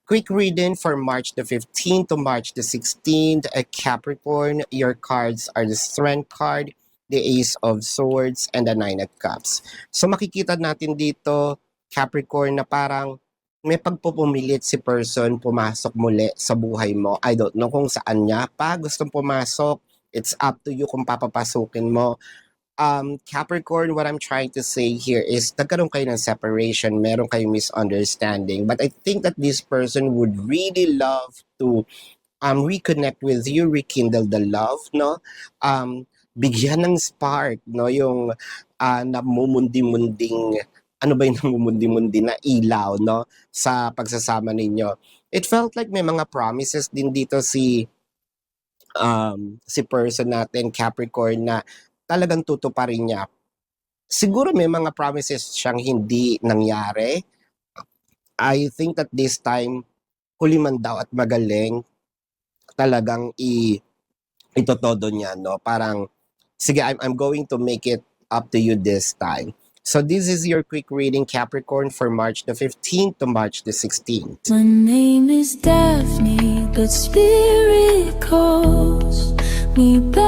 Quick reading for March the 15th to March the 16th. A Capricorn, your cards are the Strength card, the Ace of Swords, and the Nine of Cups. So makikita natin dito, Capricorn, na parang may pagpupumilit si person pumasok muli sa buhay mo. I don't know kung saan niya pa gustong pumasok. It's up to you kung papapasukin mo. Capricorn, what I'm trying to say here is nagkaroon kayo ng separation, meron kayong misunderstanding. But I think that this person would really love to reconnect with you, rekindle the love, no? Bigyan ng spark, no? Yung namumundi-munding, ano ba yung namumundi-mundi na ilaw, no? Sa pagsasama ninyo. It felt like may mga promises din dito si person natin, Capricorn, na talagang tutuparin niya. Siguro may mga promises siyang hindi nangyari. I think that this time, huli man daw at magaling, talagang itotodo niya, no? Parang, sige, I'm going to make it up to you this time. So this is your quick reading, Capricorn, for March the 15th to March the 16th. My name is Daphne, but spirit calls me back.